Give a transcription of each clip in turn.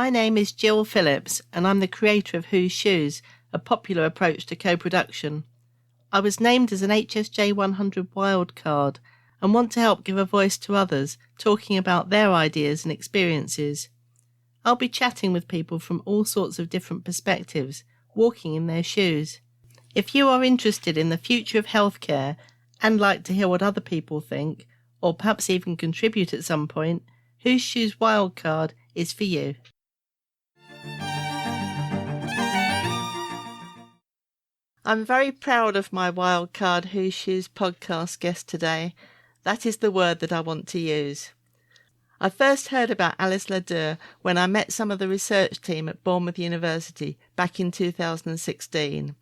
My name is Jill Phillips, and I'm the creator of Whose Shoes, a popular approach to co-production. I was named as an HSJ 100 wildcard and want to help give a voice to others, talking about their ideas and experiences. I'll be chatting with people from all sorts of different perspectives, walking in their shoes. If you are interested in the future of healthcare and like to hear what other people think, or perhaps even contribute at some point, Whose Shoes Wildcard is for you. I'm very proud of my Wildcard Whose Shoes podcast guest today. That is the word that I want to use. I first heard about Alice Ladur when I met some of the research team at Bournemouth University back in 2016.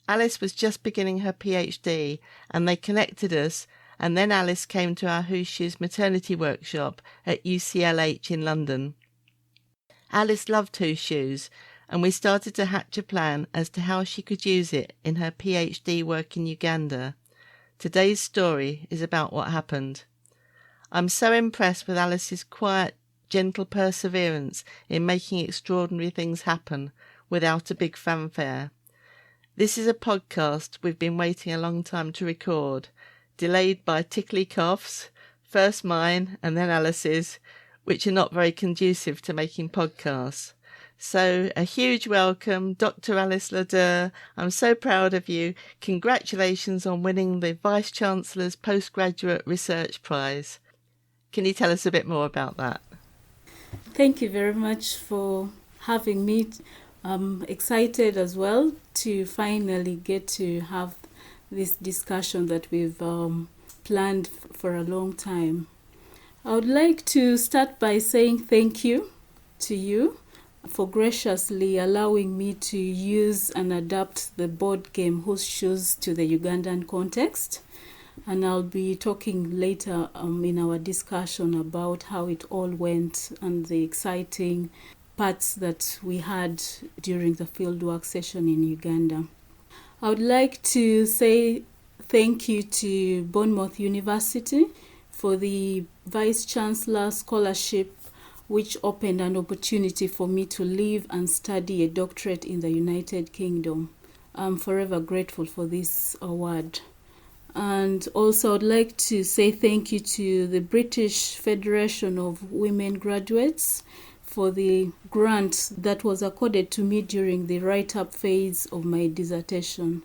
Alice was just beginning her PhD and they connected us, and then Alice came to our Whose Shoes maternity workshop at UCLH in London. Alice loved Whose Shoes, and we started to hatch a plan as to how she could use it in her PhD work in Uganda. Today's story is about what happened. I'm so impressed with Alice's quiet, gentle perseverance in making extraordinary things happen without a big fanfare. This is a podcast we've been waiting a long time to record, delayed by tickly coughs, first mine and then Alice's, which are not very conducive to making podcasts. So a huge welcome, Dr Alice Ladur. I'm so proud of you. Congratulations on winning the Vice Chancellor's Postgraduate Research Prize. Can you tell us a bit more about that? Thank you very much for having me. I'm excited as well to finally get to have this discussion that we've planned for a long time. I would like to start by saying thank you to you for graciously allowing me to use and adapt the board game Whose Shoes to the Ugandan context. And I'll be talking later in our discussion about how it all went and the exciting parts that we had during the fieldwork session in Uganda. I would like to say thank you to Bournemouth University for the Vice Chancellor Scholarship, which opened an opportunity for me to live and study a doctorate in the United Kingdom. I'm forever grateful for this award. And also I'd like to say thank you to the British Federation of Women Graduates for the grant that was accorded to me during the write-up phase of my dissertation.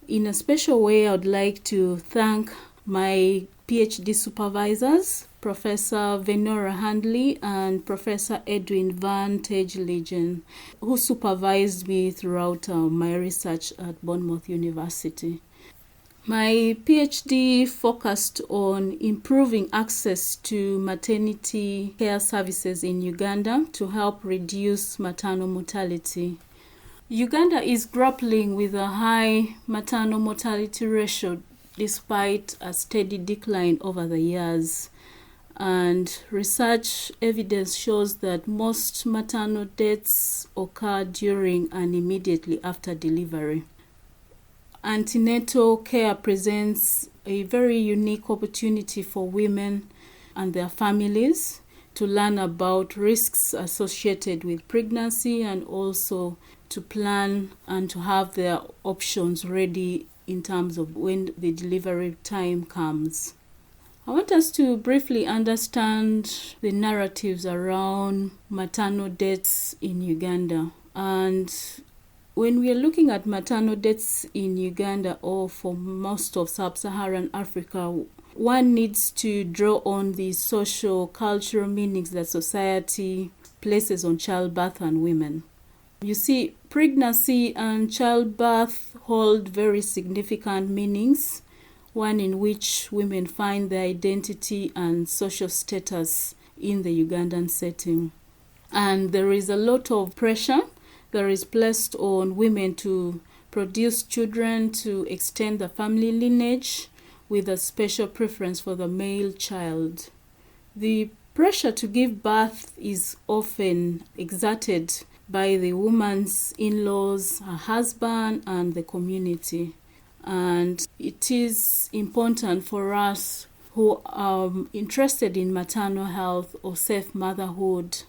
In a special way, I would like to thank my PhD supervisors, Professor Venora Handley and Professor Edwin Van Tegeligen, who supervised me throughout my research at Bournemouth University. My PhD focused on improving access to maternity care services in Uganda to help reduce maternal mortality. Uganda is grappling with a high maternal mortality ratio despite a steady decline over the years. And research evidence shows that most maternal deaths occur during and immediately after delivery. Antenatal care presents a very unique opportunity for women and their families to learn about risks associated with pregnancy and also to plan and to have their options ready in terms of when the delivery time comes. I want us to briefly understand the narratives around maternal deaths in Uganda. And when we are looking at maternal deaths in Uganda or for most of sub-Saharan Africa, one needs to draw on the social, cultural meanings that society places on childbirth and women. You see, pregnancy and childbirth hold very significant meanings, one in which women find their identity and social status in the Ugandan setting. And there is a lot of pressure that is placed on women to produce children, to extend the family lineage, with a special preference for the male child. The pressure to give birth is often exerted by the woman's in-laws, her husband, and the community. And it is important for us who are interested in maternal health or safe motherhood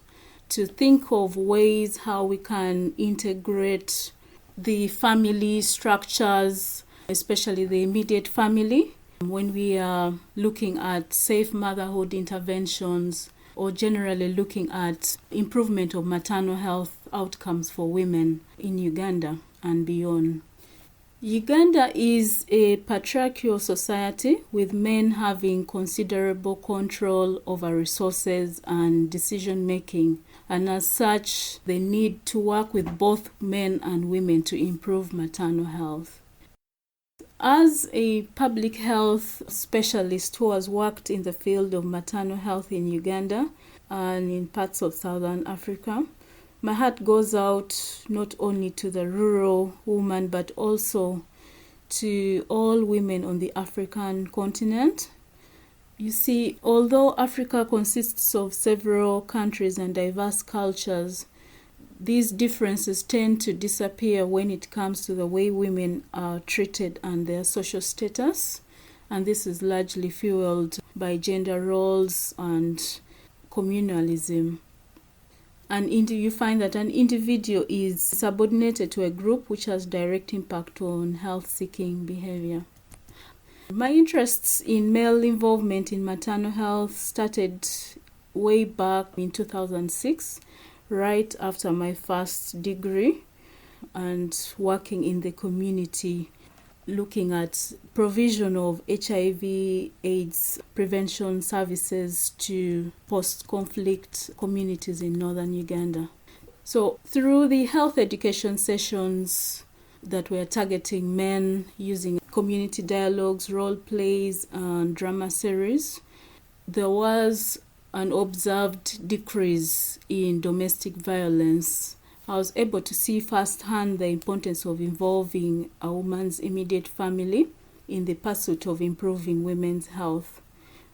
to think of ways how we can integrate the family structures, especially the immediate family, when we are looking at safe motherhood interventions or generally looking at improvement of maternal health outcomes for women in Uganda and beyond. Uganda is a patriarchal society with men having considerable control over resources and decision making, and as such, they need to work with both men and women to improve maternal health. As a public health specialist who has worked in the field of maternal health in Uganda and in parts of Southern Africa, my heart goes out not only to the rural woman but also to all women on the African continent. You see, although Africa consists of several countries and diverse cultures, these differences tend to disappear when it comes to the way women are treated and their social status, and this is largely fueled by gender roles and communalism. And you find that an individual is subordinated to a group, which has direct impact on health-seeking behavior. My interests in male involvement in maternal health started way back in 2006, right after my first degree, and working in the community, looking at provision of HIV/AIDS prevention services to post-conflict communities in northern Uganda. So through the health education sessions that were targeting men using community dialogues, role plays, and drama series, there was an observed decrease in domestic violence. I was able to see firsthand the importance of involving a woman's immediate family in the pursuit of improving women's health.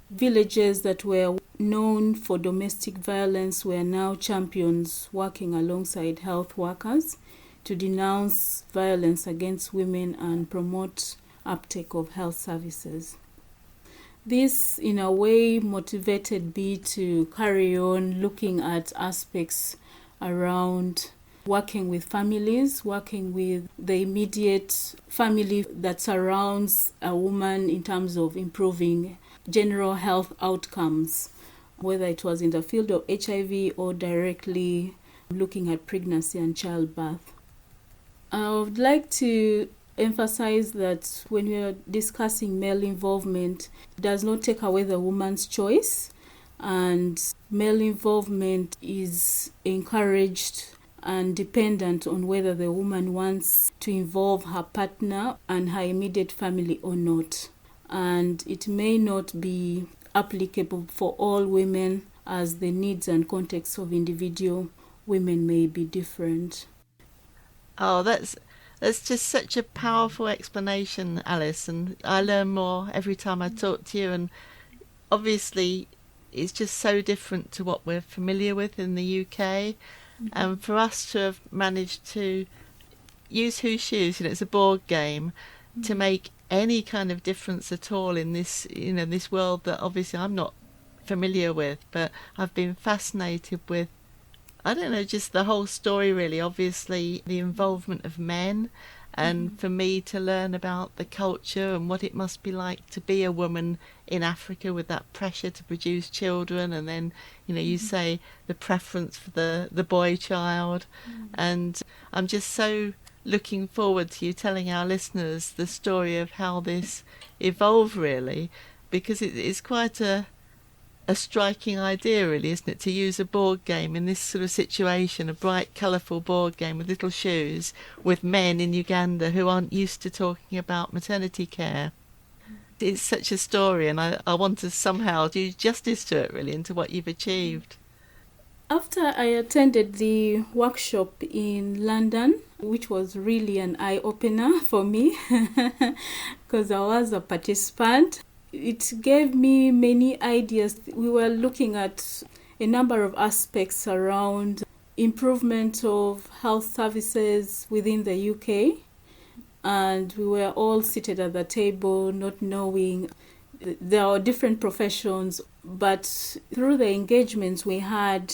Villages that were known for domestic violence were now champions working alongside health workers to denounce violence against women and promote uptake of health services. This, in a way, motivated me to carry on looking at aspects around working with families, working with the immediate family that surrounds a woman in terms of improving general health outcomes, whether it was in the field of HIV or directly looking at pregnancy and childbirth. I would like to emphasize that when we are discussing male involvement, it does not take away the woman's choice, and male involvement is encouraged and dependent on whether the woman wants to involve her partner and her immediate family or not. And it may not be applicable for all women, as the needs and contexts of individual women may be different. Oh, that's just such a powerful explanation, Alice, and I learn more every time I talk to you, and obviously it's just so different to what we're familiar with in the UK. And for us to have managed to use Who Shoes, it's a board game, to make any kind of difference at all in this, this world that obviously I'm not familiar with, but I've been fascinated with, just the whole story really. Obviously the involvement of men, and for me to learn about the culture and what it must be like to be a woman in Africa with that pressure to produce children, and then you say the preference for the boy child. And I'm just so looking forward to you telling our listeners the story of how this evolved really, because it's quite a striking idea really, isn't it, to use a board game in this sort of situation, a bright colourful board game with little shoes, with men in Uganda who aren't used to talking about maternity care. It's such a story, and I want to somehow do justice to it really, and to what you've achieved. After I attended the workshop in London, which was really an eye-opener for me because I was a participant, it gave me many ideas. We were looking at a number of aspects around improvement of health services within the UK, and we were all seated at the table not knowing. There are different professions, but through the engagements we had,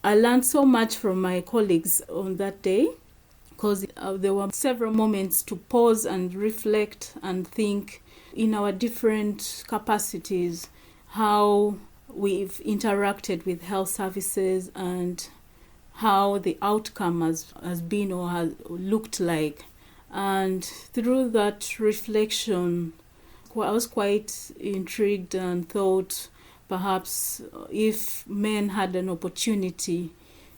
I learned so much from my colleagues on that day, because there were several moments to pause and reflect and think in our different capacities, how we've interacted with health services and how the outcome has been or has looked like. And through that reflection, I was quite intrigued and thought perhaps if men had an opportunity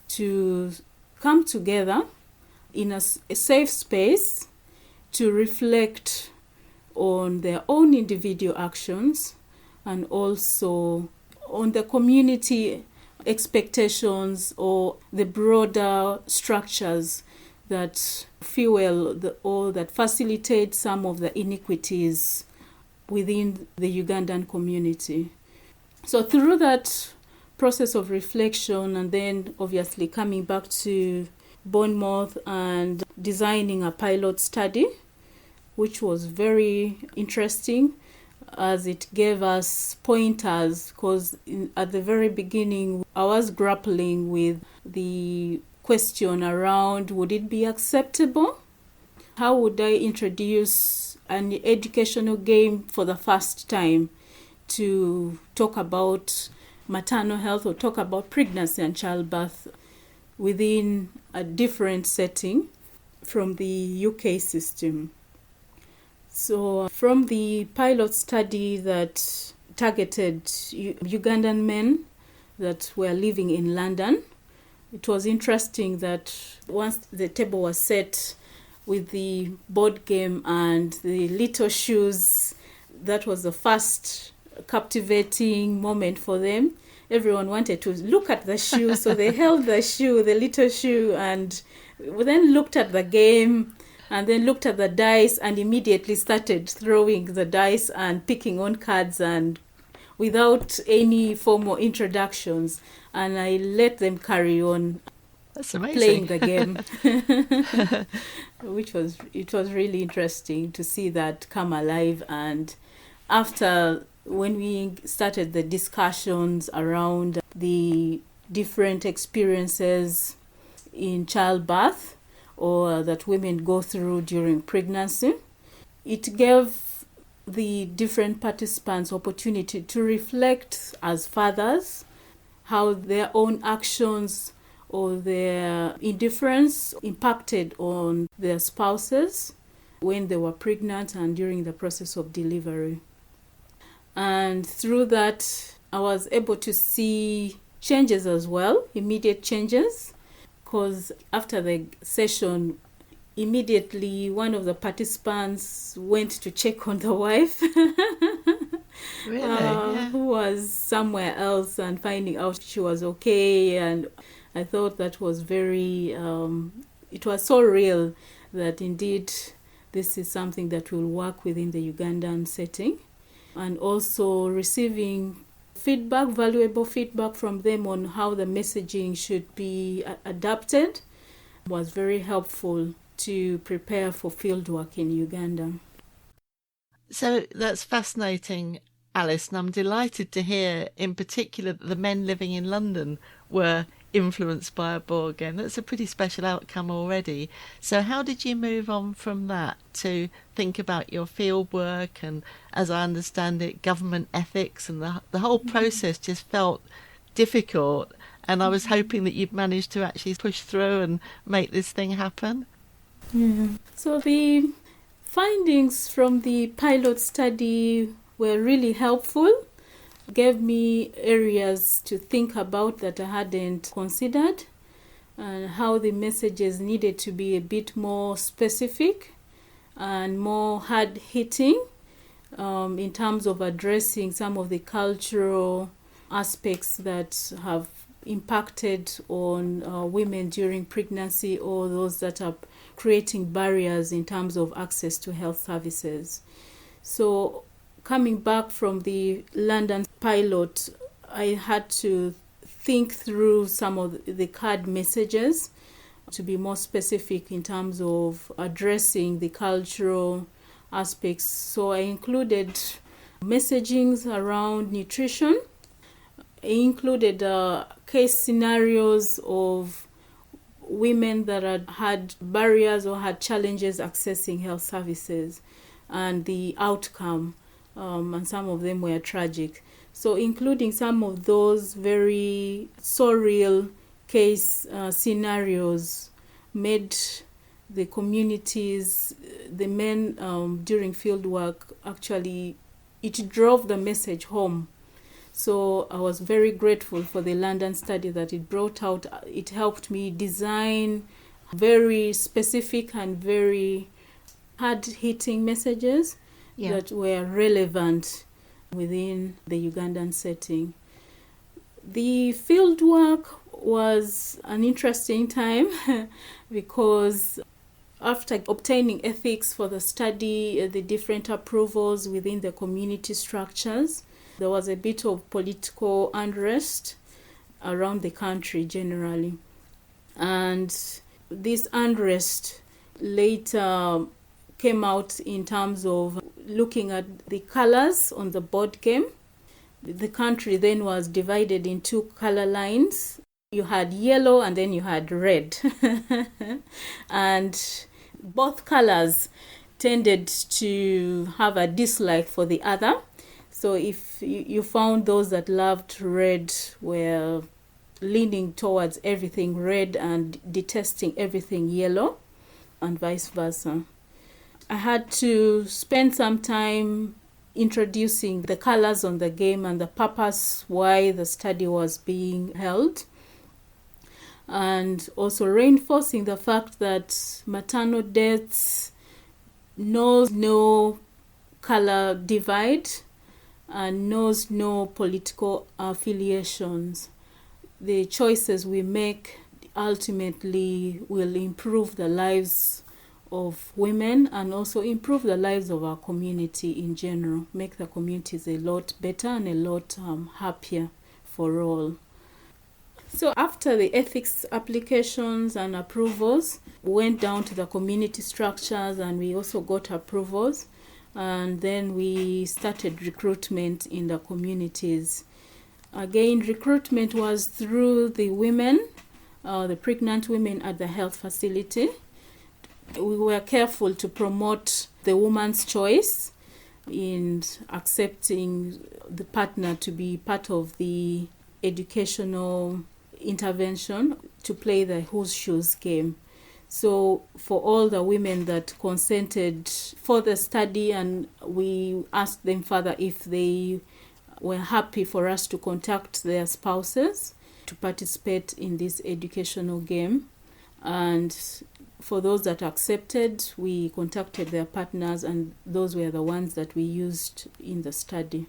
to come together in a safe space to reflect on their own individual actions and also on the community expectations or the broader structures that fuel or that facilitate some of the inequities within the Ugandan community. So through that process of reflection and then obviously coming back to Bournemouth and designing a pilot study, which was very interesting as it gave us pointers, because at the very beginning I was grappling with the question around would it be acceptable? How would I introduce an educational game for the first time to talk about maternal health or talk about pregnancy and childbirth within a different setting from the UK system? So from the pilot study that targeted Ugandan men that were living in London, it was interesting that once the table was set with the board game and the little shoes, that was the first captivating moment for them. Everyone wanted to look at the shoe, so they held the shoe, the little shoe, and then looked at the game and then looked at the dice and immediately started throwing the dice and picking on cards and without any formal introductions. And I let them carry on playing the game, it was really interesting to see that come alive. And after, when we started the discussions around the different experiences in childbirth or that women go through during pregnancy, it gave the different participants opportunity to reflect as fathers how their own actions or their indifference impacted on their spouses when they were pregnant and during the process of delivery. And through that, I was able to see changes as well, immediate changes, because after the session, immediately one of the participants went to check on the wife. Really? Yeah. Who was somewhere else and finding out she was okay. And I thought that was very, it was so real that indeed this is something that will work within the Ugandan setting. And also receiving feedback, valuable feedback from them on how the messaging should be adapted was very helpful to prepare for fieldwork in Uganda. So that's fascinating, Alice, and I'm delighted to hear in particular that the men living in London were influenced by a board game. That's a pretty special outcome already. So how did you move on from that to think about your field work and, as I understand it, government ethics, and the whole process just felt difficult, and I was hoping that you'd managed to actually push through and make this thing happen? Yeah. So the findings from the pilot study were really helpful, gave me areas to think about that I hadn't considered, and how the messages needed to be a bit more specific and more hard-hitting in terms of addressing some of the cultural aspects that have impacted on women during pregnancy, or those that are creating barriers in terms of access to health services. So coming back from the London pilot, I had to think through some of the card messages to be more specific in terms of addressing the cultural aspects. So I included messagings around nutrition, It included case scenarios of women that had barriers or had challenges accessing health services and the outcome, and some of them were tragic. So including some of those very surreal case scenarios made the communities, the men during field work, actually it drove the message home. So I was very grateful for the London study that it brought out. It helped me design very specific and very hard-hitting messages that were relevant within the Ugandan setting. The field work was an interesting time because after obtaining ethics for the study, the different approvals within the community structures, there was a bit of political unrest around the country generally. And this unrest later came out in terms of looking at the colors on the board game. The country then was divided in two color lines. You had yellow and then you had red. And both colors tended to have a dislike for the other. So if you found those that loved red were leaning towards everything red and detesting everything yellow, and vice versa. I had to spend some time introducing the colors on the game and the purpose why the study was being held, and also reinforcing the fact that maternal deaths knows no color divide and knows no political affiliations. The choices we make ultimately will improve the lives of women and also improve the lives of our community in general, make the communities a lot better and a lot happier for all. So after the ethics applications and approvals, we went down to the community structures and we also got approvals. And then we started recruitment in the communities. Again, recruitment was through the women, the pregnant women at the health facility. We were careful to promote the woman's choice in accepting the partner to be part of the educational intervention to play the whose shoes game. So for all the women that consented for the study, and we asked them further if they were happy for us to contact their spouses to participate in this educational game. And for those that accepted, we contacted their partners, and those were the ones that we used in the study.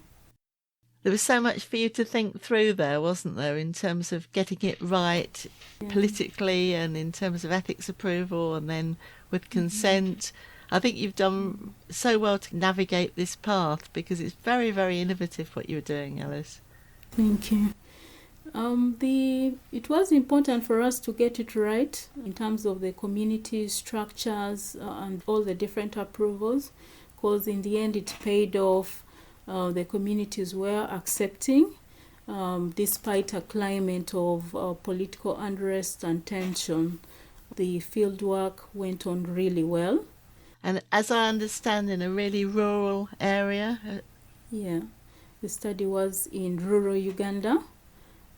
There was so much for you to think through there, wasn't there, in terms of getting it right politically and in terms of ethics approval and then with consent. I think you've done so well to navigate this path because it's very, very innovative what you're doing, Alice. Thank you. It was important for us to get it right in terms of the community structures and all the different approvals, because in the end it paid off. The communities were accepting despite a climate of political unrest and tension. The fieldwork went on really well. And as I understand, in a really rural area? Yeah, the study was in rural Uganda,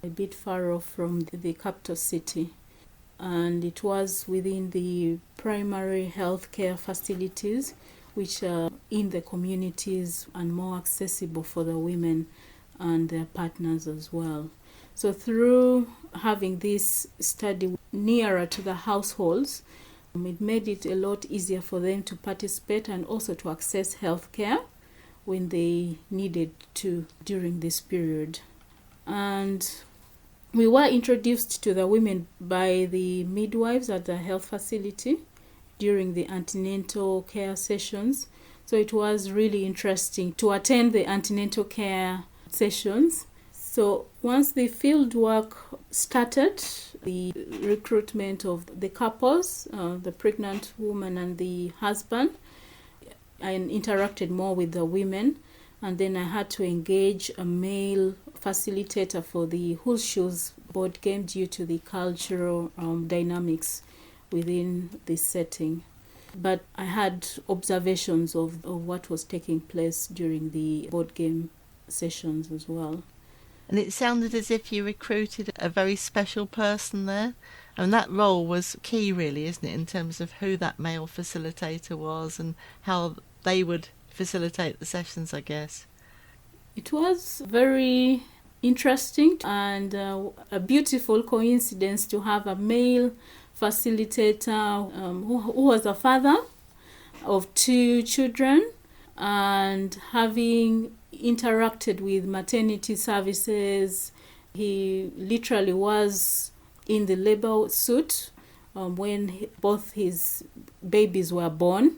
a bit far off from the capital city. And it was within the primary healthcare facilities, which are in the communities and more accessible for the women and their partners as well. So through having this study nearer to the households, it made it a lot easier for them to participate and also to access healthcare when they needed to during this period. And we were introduced to the women by the midwives at the health facility during the antenatal care sessions. So it was really interesting to attend the antenatal care sessions. So once the field work started, the recruitment of the couples, the pregnant woman and the husband, I interacted more with the women And then I had to engage a male facilitator for the Whole Shoes board game due to the cultural dynamics within this setting. But I had observations of what was taking place during the board game sessions as well. And it sounded as if you recruited a very special person there. And that role was key, really, isn't it, in terms of who that male facilitator was and how they would facilitate the sessions, I guess. It was very interesting and a beautiful coincidence to have a male facilitator who was a father of 2 children, and having interacted with maternity services, he literally was in the labor suit when both his babies were born,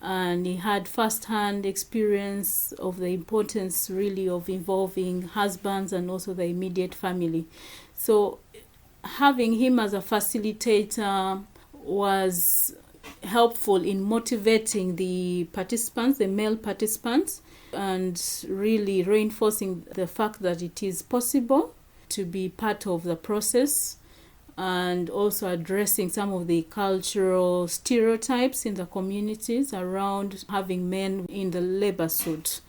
and he had first-hand experience of the importance really of involving husbands and also the immediate family. So having him as a facilitator was helpful in motivating the participants, the male participants, and really reinforcing the fact that it is possible to be part of the process, and also addressing some of the cultural stereotypes in the communities around having men in the labor suit.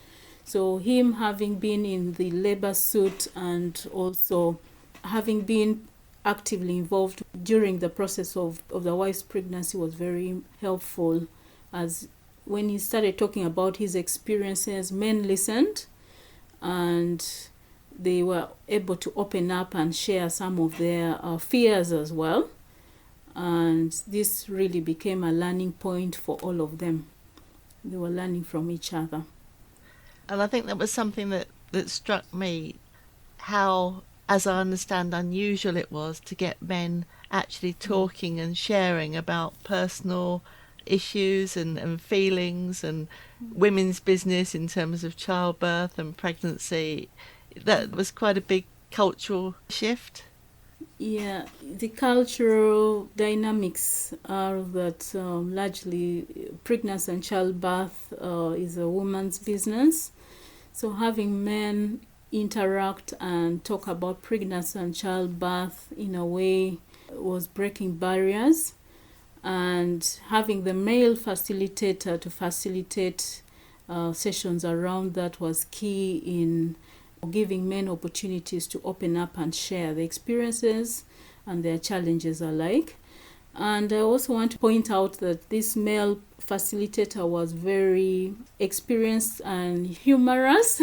So him having been in the labor suit and also having been actively involved during the process of the wife's pregnancy was very helpful, as when he started talking about his experiences, men listened and they were able to open up and share some of their fears as well. And this really became a learning point for all of them. They were learning from each other. And I think that was something that struck me, how, as I understand, unusual it was to get men actually talking and sharing about personal issues and feelings and women's business in terms of childbirth and pregnancy. That was quite a big cultural shift. Yeah, the cultural dynamics are that largely pregnancy and childbirth is a woman's business. So having men interact and talk about pregnancy and childbirth in a way was breaking barriers, and having the male facilitator to facilitate sessions around that was key in giving men opportunities to open up and share their experiences and their challenges alike. And I also want to point out that this male facilitator was very experienced and humorous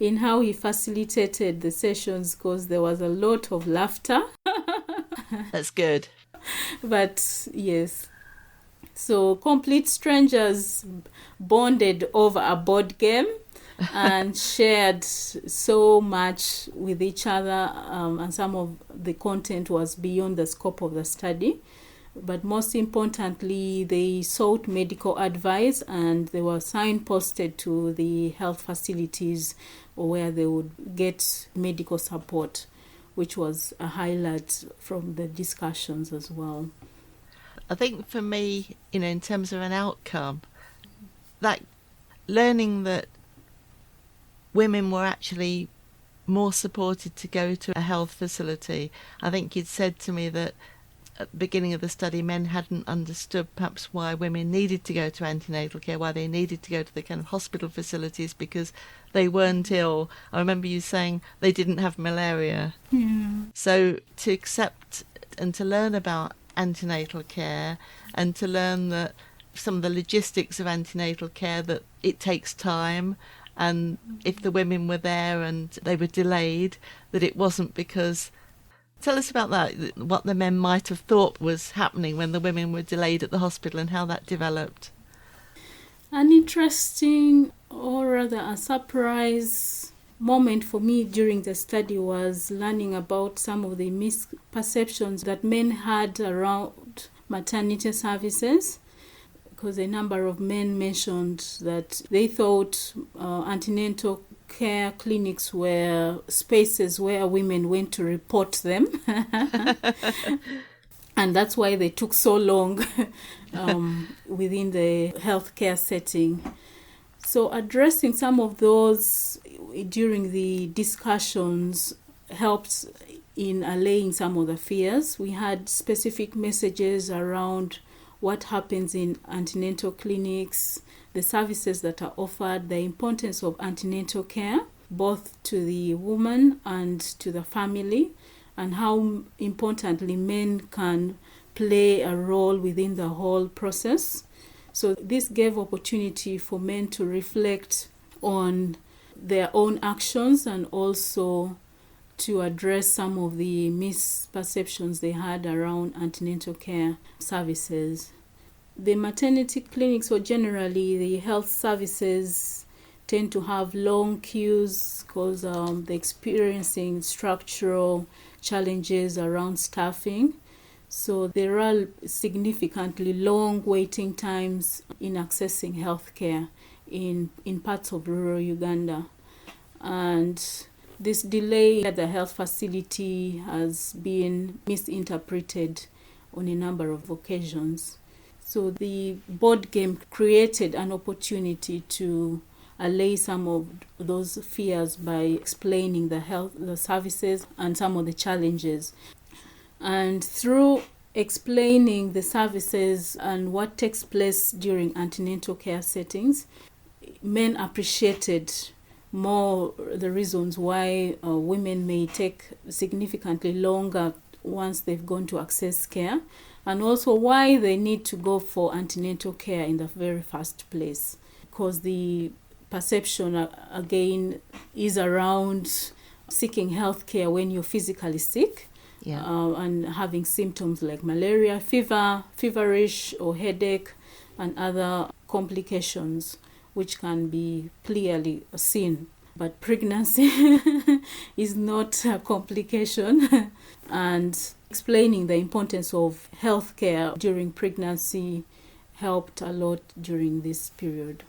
in how he facilitated the sessions, because there was a lot of laughter. That's good. But yes, so complete strangers bonded over a board game and shared so much with each other, and some of the content was beyond the scope of the study. But most importantly, they sought medical advice and they were signposted to the health facilities where they would get medical support, which was a highlight from the discussions as well. I think for me, in terms of an outcome, that learning that women were actually more supported to go to a health facility. I think you'd said to me that at the beginning of the study, men hadn't understood perhaps why women needed to go to antenatal care, why they needed to go to the kind of hospital facilities because they weren't ill. I remember you saying they didn't have malaria. Yeah. So to accept and to learn about antenatal care and to learn that some of the logistics of antenatal care, that it takes time, and if the women were there and they were delayed, that it wasn't because... Tell us about that, what the men might have thought was happening when the women were delayed at the hospital and how that developed. An interesting, or rather a surprise moment for me during the study was learning about some of the misperceptions that men had around maternity services, because a number of men mentioned that they thought antenatal care clinics were spaces where women went to report them. And that's why they took so long within the healthcare setting. So addressing some of those during the discussions helped in allaying some of the fears. We had specific messages around what happens in antenatal clinics, the services that are offered, the importance of antenatal care, both to the woman and to the family, and how importantly men can play a role within the whole process. So this gave opportunity for men to reflect on their own actions and also to address some of the misperceptions they had around antenatal care services. The maternity clinics, or generally the health services, tend to have long queues because they're experiencing structural challenges around staffing. So there are significantly long waiting times in accessing healthcare in parts of rural Uganda. And this delay at the health facility has been misinterpreted on a number of occasions. So the board game created an opportunity to allay some of those fears by explaining the services and some of the challenges. And through explaining the services and what takes place during antenatal care settings, men appreciated more the reasons why women may take significantly longer once they've gone to access care, and also why they need to go for antenatal care in the very first place. Because the perception, again, is around seeking health care when you're physically sick. Yeah. And having symptoms like malaria, fever, feverish or headache, and other complications which can be clearly seen. But pregnancy is not a complication. And explaining the importance of healthcare during pregnancy helped a lot during this period.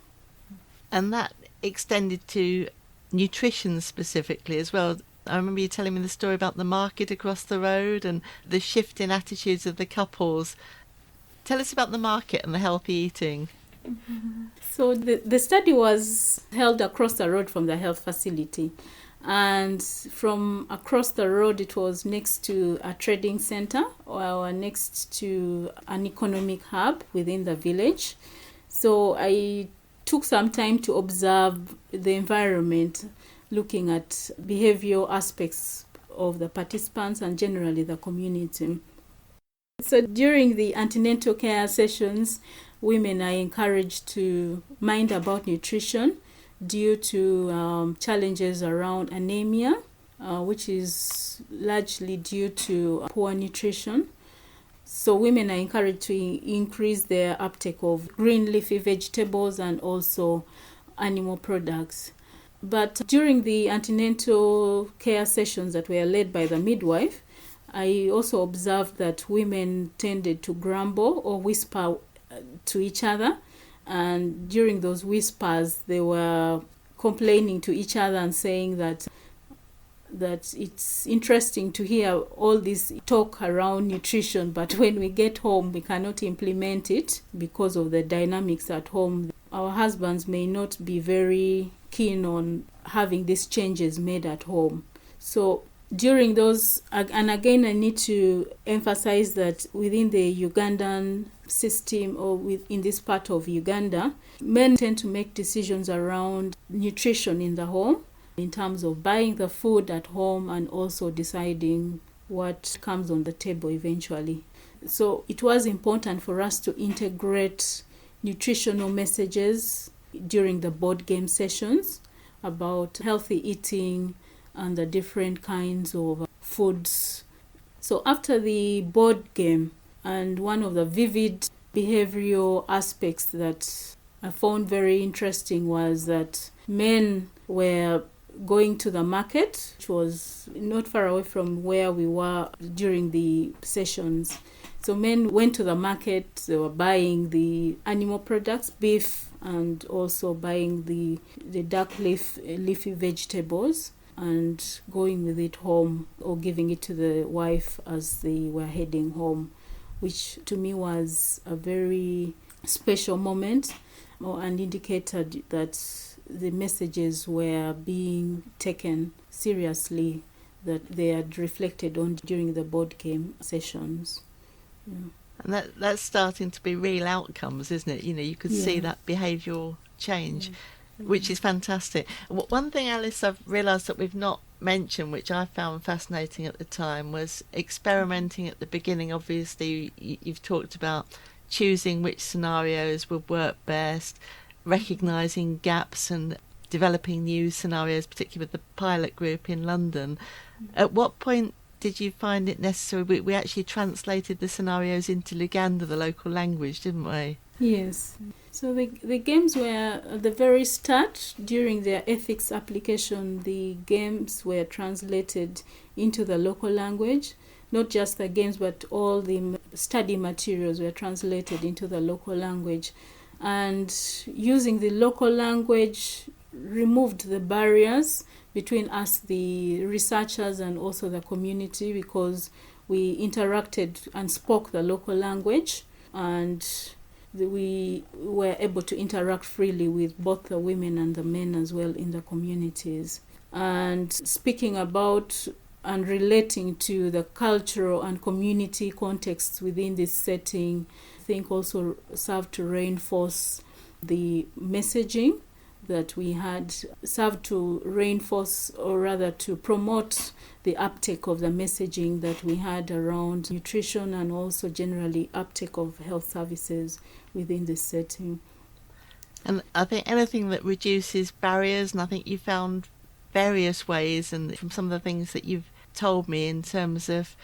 And that extended to nutrition specifically as well. I remember you telling me the story about the market across the road and the shift in attitudes of the couples. Tell us about the market and the healthy eating. So the study was held across the road from the health facility. And from across the road, it was next to a trading center or next to an economic hub within the village. So I took some time to observe the environment, looking at behavioral aspects of the participants and generally the community. So during the antenatal care sessions, women are encouraged to mind about nutrition due to challenges around anemia, which is largely due to poor nutrition. So women are encouraged to increase their uptake of green leafy vegetables and also animal products. But during the antenatal care sessions that were led by the midwife, I also observed that women tended to grumble or whisper to each other. And during those whispers, they were complaining to each other and saying that it's interesting to hear all this talk around nutrition, but when we get home, we cannot implement it because of the dynamics at home. Our husbands may not be very keen on having these changes made at home. So during those, and again I need to emphasize that within the Ugandan system or in this part of Uganda, men tend to make decisions around nutrition in the home in terms of buying the food at home and also deciding what comes on the table eventually. So it was important for us to integrate nutritional messages during the board game sessions about healthy eating and the different kinds of foods. So after the board game, and one of the vivid behavioral aspects that I found very interesting was that men were going to the market, which was not far away from where we were during the sessions. So men went to the market, they were buying the animal products, beef, and also buying the dark leafy vegetables and going with it home or giving it to the wife as they were heading home, which to me was a very special moment. or an indicator that the messages were being taken seriously, that they had reflected on during the board game sessions. Yeah. And that's starting to be real outcomes, isn't it? You could see that behavioural change, which is fantastic. One thing, Alice, I've realised that we've not mentioned, which I found fascinating at the time, was experimenting at the beginning. Obviously, you've talked about choosing which scenarios would work best, recognising gaps and developing new scenarios, particularly with the pilot group in London. At what point did you find it necessary? We actually translated the scenarios into Uganda, the local language, didn't we? Yes. So the games were at the very start, during their ethics application, the games were translated into the local language. Not just the games, but all the study materials were translated into the local language. And using the local language removed the barriers between us, the researchers, and also the community, because we interacted and spoke the local language, and we were able to interact freely with both the women and the men as well in the communities. And speaking about and relating to the cultural and community contexts within this setting, I think also served to reinforce the messaging that we had, served to reinforce, or rather to promote the uptake of the messaging that we had around nutrition, and also generally uptake of health services within this setting. And I think anything that reduces barriers, and I think you found various ways, and from some of the things that you've told me, in terms of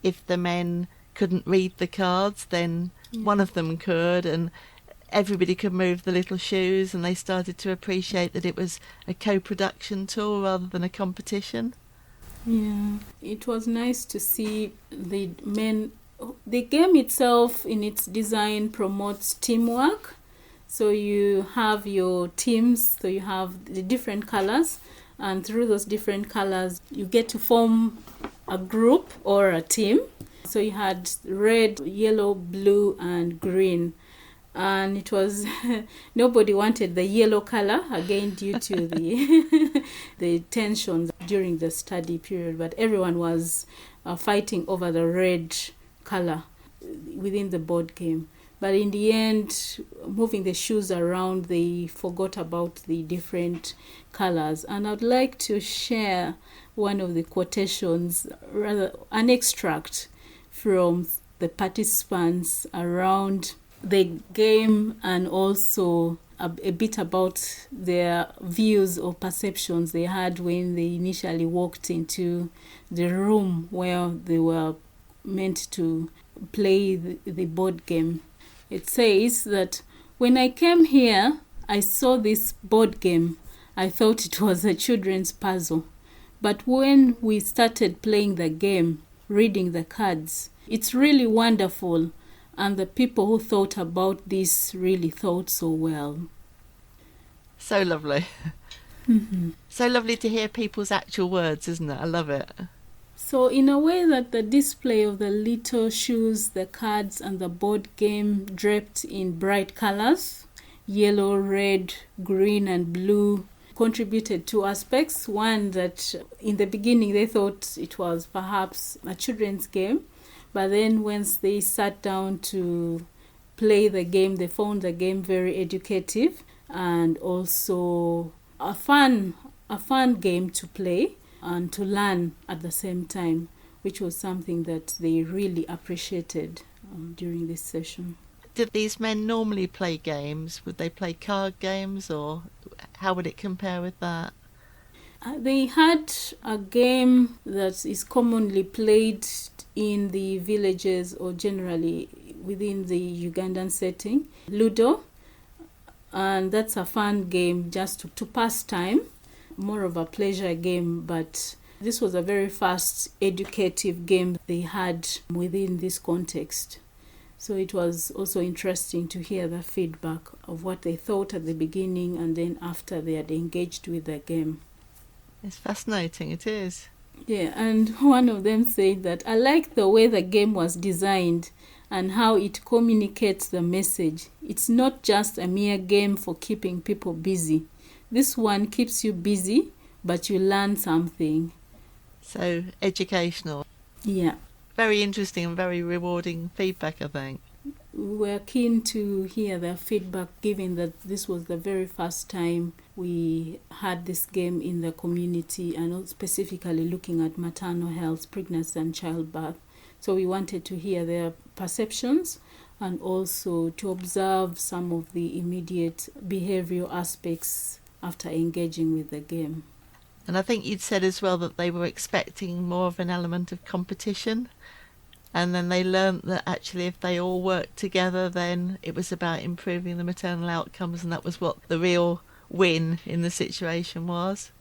if the men couldn't read the cards, then one of them could, and everybody could move the little shoes, and they started to appreciate that it was a co-production tool rather than a competition. Yeah, it was nice to see the men. The game itself, in its design, promotes teamwork. So you have your teams, so you have the different colors, and through those different colors you get to form a group or a team. So you had red, yellow, blue, and green. And it was nobody wanted the yellow color, again due to the tensions during the study period, but everyone was fighting over the red color within the board game. But in the end, moving the shoes around, they forgot about the different colors. And I'd like to share one of the quotations, rather an extract from the participants around the game, and also a bit about their views or perceptions they had when they initially walked into the room where they were meant to play the board game. It says that, "When I came here, I saw this board game. I thought it was a children's puzzle. But when we started playing the game, reading the cards, it's really wonderful. And the people who thought about this really thought so well." So lovely. Mm-hmm. So lovely to hear people's actual words, isn't it? I love it. So in a way that the display of the little shoes, the cards, and the board game draped in bright colors, yellow, red, green, and blue, contributed two aspects. One, that in the beginning they thought it was perhaps a children's game, but then once they sat down to play the game, they found the game very educative and also a fun game to play and to learn at the same time, which was something that they really appreciated during this session. Did these men normally play games? Would they play card games, or how would it compare with that? They had a game that is commonly played in the villages or generally within the Ugandan setting, Ludo, and that's a fun game just to pass time, more of a pleasure game, but this was a very fast educative game they had within this context. So it was also interesting to hear the feedback of what they thought at the beginning and then after they had engaged with the game. It's fascinating, it is. Yeah, and one of them said that, "I like the way the game was designed. and how it communicates the message. It's not just a mere game for keeping people busy. This one keeps you busy, but you learn something. So educational. Yeah. Very interesting and very rewarding feedback, I think. We're keen to hear their feedback, given that this was the very first time we had this game in the community, and specifically looking at maternal health, pregnancy and childbirth. So we wanted to hear their perceptions and also to observe some of the immediate behavioral aspects after engaging with the game. And I think you'd said as well that they were expecting more of an element of competition. And then they learnt that actually if they all worked together, then it was about improving the maternal outcomes, and that was what the real win in the situation was.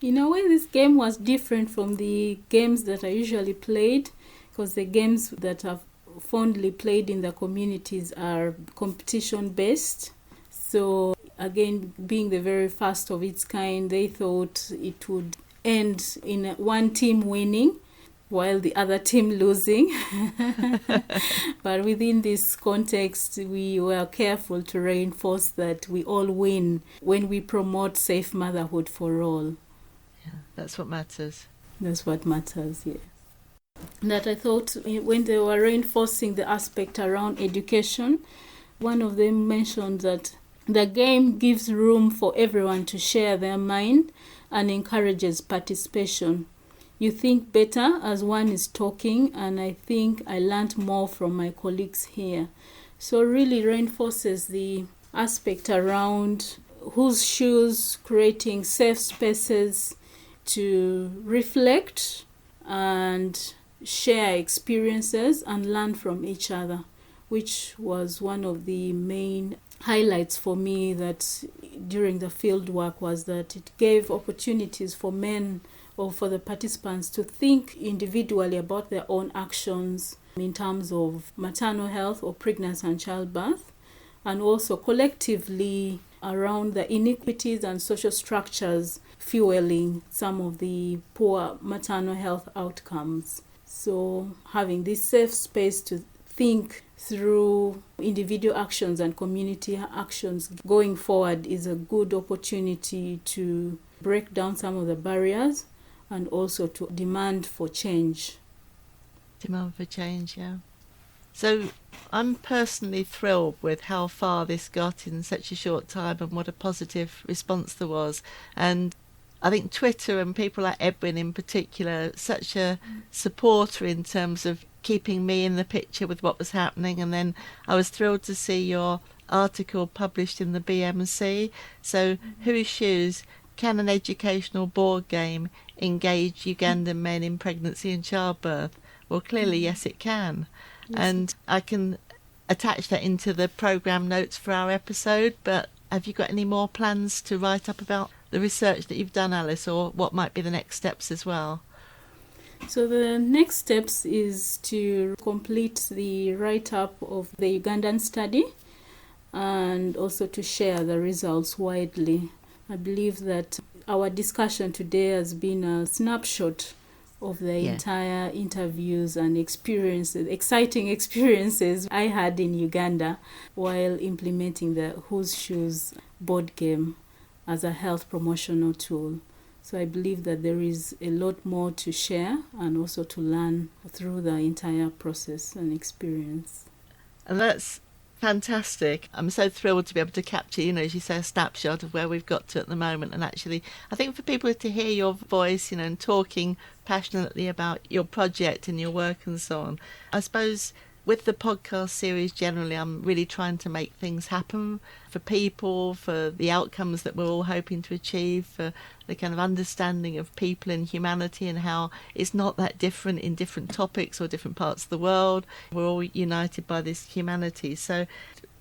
In a way, this game was different from the games that I usually played, because the games that I've fondly played in the communities are competition-based. So again, being the very first of its kind, they thought it would end in one team winning while the other team losing. But within this context, we were careful to reinforce that we all win when we promote safe motherhood for all. Yeah, that's what matters. That's what matters, yes. That I thought when they were reinforcing the aspect around education, one of them mentioned that the game gives room for everyone to share their mind and encourages participation. You think better as one is talking, and I think I learned more from my colleagues here. So really reinforces the aspect around whose shoes, creating safe spaces to reflect and share experiences and learn from each other, which was one of the main highlights for me that during the field work, was that it gave opportunities for men or for the participants to think individually about their own actions in terms of maternal health or pregnancy and childbirth, and also collectively around the inequities and social structures fueling some of the poor maternal health outcomes. So having this safe space to think through individual actions and community actions going forward is a good opportunity to break down some of the barriers and also to demand for change. Demand for change, yeah. So I'm personally thrilled with how far this got in such a short time and what a positive response there was. And I think Twitter and people like Edwin in particular, such a supporter in terms of keeping me in the picture with what was happening. And then I was thrilled to see your article published in the BMC. So whose shoes? Can an educational board game engage Ugandan men in pregnancy and childbirth? Well, clearly, yes, it can. Yes. And I can attach that into the programme notes for our episode, but have you got any more plans to write up about the research that you've done, Alice, or what might be the next steps as well? So the next steps is to complete the write-up of the Ugandan study and also to share the results widely. I believe that our discussion today has been a snapshot of the entire interviews and experiences, exciting experiences I had in Uganda while implementing the Whose Shoes board game as a health promotional tool. So I believe that there is a lot more to share and also to learn through the entire process and experience. And that's fantastic. I'm so thrilled to be able to capture, as you say, a snapshot of where we've got to at the moment. And actually, I think for people to hear your voice, and talking passionately about your project and your work and so on, I suppose with the podcast series generally, I'm really trying to make things happen for people, for the outcomes that we're all hoping to achieve, for the kind of understanding of people and humanity and how it's not that different in different topics or different parts of the world. We're all united by this humanity. So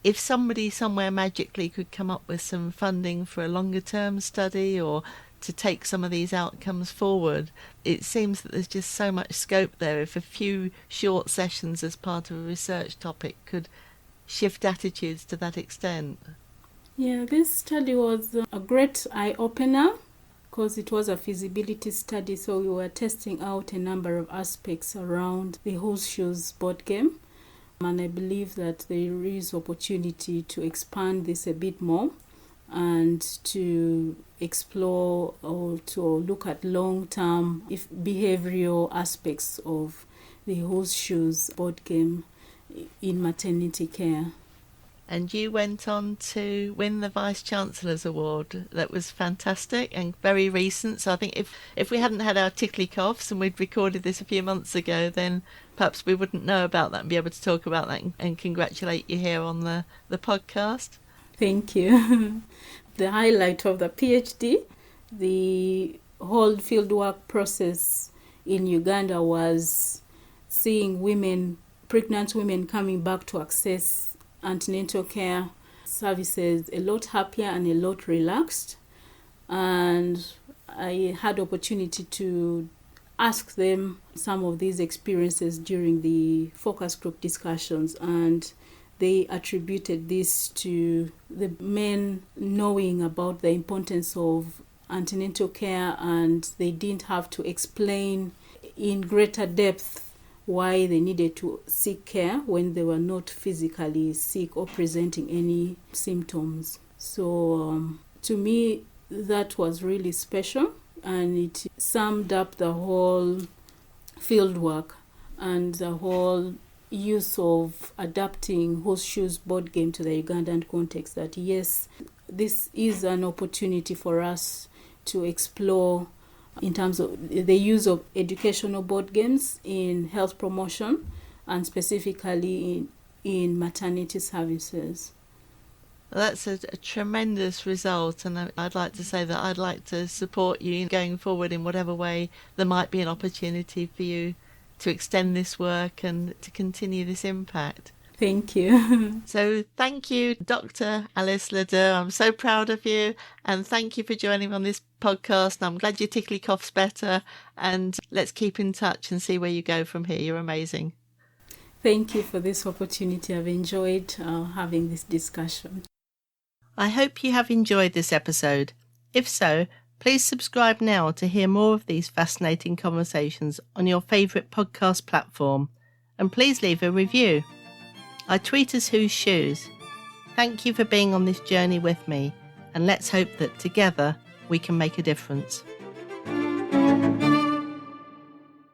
if somebody somewhere magically could come up with some funding for a longer term study or to take some of these outcomes forward, it seems that there's just so much scope there. If a few short sessions as part of a research topic could shift attitudes to that extent. Yeah, this study was a great eye-opener because it was a feasibility study, so we were testing out a number of aspects around the Whose Shoes board game. And I believe that there is opportunity to expand this a bit more and to explore or to look at long-term behavioral aspects of the horseshoes board game in maternity care. And you went on to win the Vice Chancellor's Award. That was fantastic and very recent. So I think if we hadn't had our tickly coughs and we'd recorded this a few months ago, then perhaps we wouldn't know about that and be able to talk about that and congratulate you here on the podcast. Thank you. The highlight of the PhD, the whole fieldwork process in Uganda was seeing pregnant women coming back to access antenatal care services a lot happier and a lot relaxed. And I had opportunity to ask them some of these experiences during the focus group discussions, and they attributed this to the men knowing about the importance of antenatal care, and they didn't have to explain in greater depth why they needed to seek care when they were not physically sick or presenting any symptoms. So to me, that was really special, and it summed up the whole fieldwork and the whole use of adapting horseshoes board game to the Ugandan context, that yes, this is an opportunity for us to explore in terms of the use of educational board games in health promotion and specifically in maternity services. Well, that's a tremendous result, and I'd like to say that I'd like to support you going forward in whatever way there might be an opportunity for you to extend this work and to continue this impact. Thank you. So thank you, Dr Alice Ladur. I'm so proud of you, and thank you for joining me on this podcast. I'm glad your tickly cough's better, and let's keep in touch and see where you go from here. You're amazing. Thank you for this opportunity. I've enjoyed having this discussion. I hope you have enjoyed this episode. If so, please subscribe now to hear more of these fascinating conversations on your favourite podcast platform, and please leave a review. I tweet as Whose Shoes. Thank you for being on this journey with me, and let's hope that together we can make a difference.